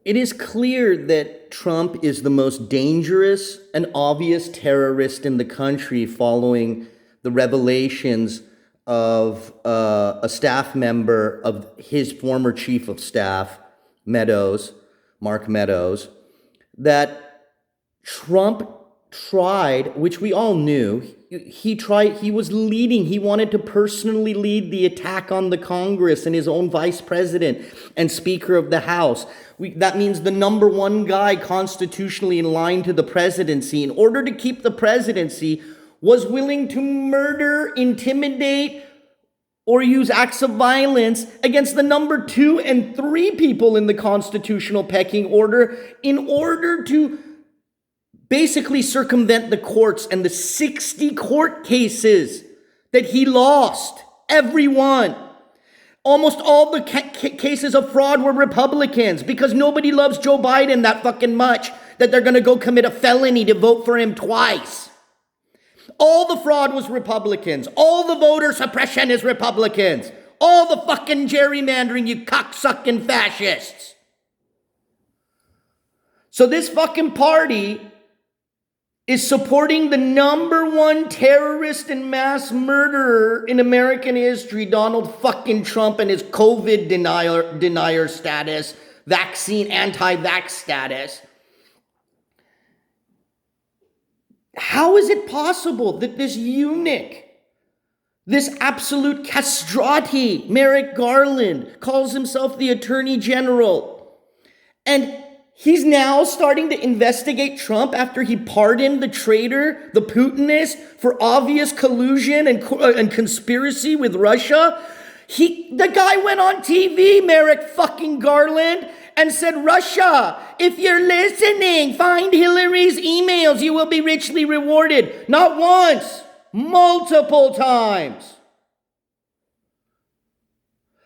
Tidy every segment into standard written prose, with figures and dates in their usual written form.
It is clear that Trump is the most dangerous and obvious terrorist in the country following the revelations of a staff member of his former chief of staff, Mark Meadows, that Trump tried, which we all knew, he was leading, he wanted to personally lead the attack on the Congress and his own vice president and Speaker of the House. That means the number one guy constitutionally in line to the presidency, in order to keep the presidency, was willing to murder, intimidate, or use acts of violence against the number 2 and 3 people in the constitutional pecking order in order to basically circumvent the courts and the 60 court cases that he lost. Every one. Almost all the cases of fraud were Republicans because nobody loves Joe Biden that fucking much that they're going to go commit a felony to vote for him twice. All the fraud was Republicans. All the voter suppression is Republicans. All the fucking gerrymandering, you cocksucking fascists. So this fucking party is supporting the number one terrorist and mass murderer in American history, Donald fucking Trump, and his COVID denier status, vaccine anti-vax status. How is it possible that this eunuch, this absolute castrati, Merrick Garland, calls himself the Attorney General, and he's now starting to investigate Trump after he pardoned the traitor, the Putinist, for obvious collusion and conspiracy with Russia? The guy went on TV, Merrick fucking Garland, and said, Russia, if you're listening, find Hillary's emails. You will be richly rewarded. Not once, multiple times.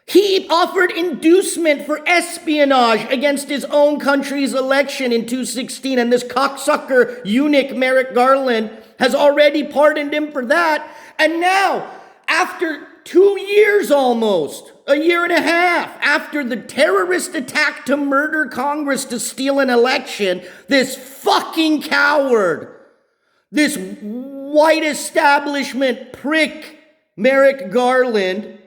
He offered inducement for espionage against his own country's election in 2016, and this cocksucker eunuch Merrick Garland has already pardoned him for that. And now, after 2 years almost, a year and a half after the terrorist attack to murder Congress to steal an election, this fucking coward, this white establishment prick, Merrick Garland,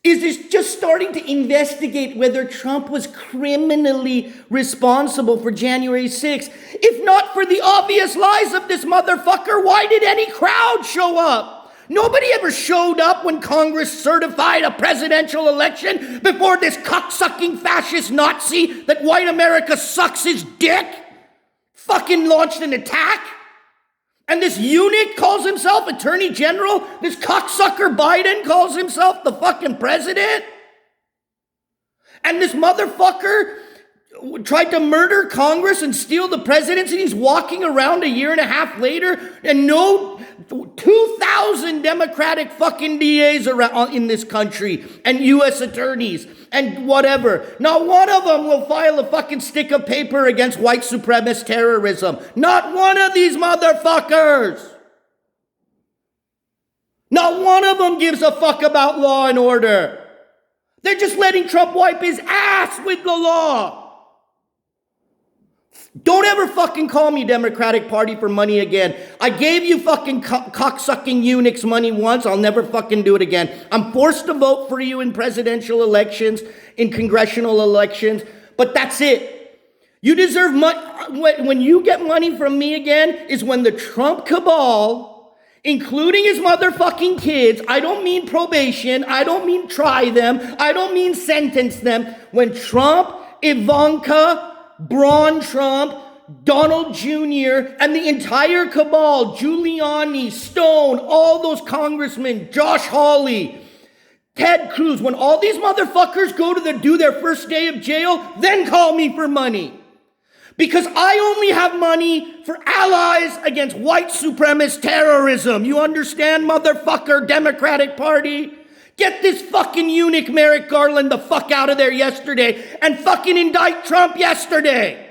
is just starting to investigate whether Trump was criminally responsible for January 6th. If not for the obvious lies of this motherfucker, why did any crowd show up? Nobody ever showed up when Congress certified a presidential election before this cocksucking fascist Nazi that white America sucks his dick fucking launched an attack. And this eunuch calls himself Attorney General. This cocksucker Biden calls himself the fucking president. And this motherfucker tried to murder Congress and steal the presidency. He's walking around a year and a half later, and no 2,000 Democratic fucking DAs around in this country, and U.S. attorneys, and whatever. Not one of them will file a fucking stick of paper against white supremacist terrorism. Not one of these motherfuckers. Not one of them gives a fuck about law and order. They're just letting Trump wipe his ass with the law. Don't ever fucking call me Democratic Party for money again. I gave you fucking cocksucking eunuchs money once. I'll never fucking do it again. I'm forced to vote for you in presidential elections, in congressional elections, but that's it. You deserve money. When you get money from me again is when the Trump cabal, including his motherfucking kids, I don't mean probation, I don't mean try them, I don't mean sentence them. When Trump, Ivanka, Braun Trump, Donald Jr., and the entire cabal, Giuliani, Stone, all those congressmen, Josh Hawley, Ted Cruz, when all these motherfuckers go to do their first day of jail, then call me for money. Because I only have money for allies against white supremacist terrorism. You understand, motherfucker, Democratic Party? Get this fucking eunuch Merrick Garland the fuck out of there yesterday and fucking indict Trump yesterday.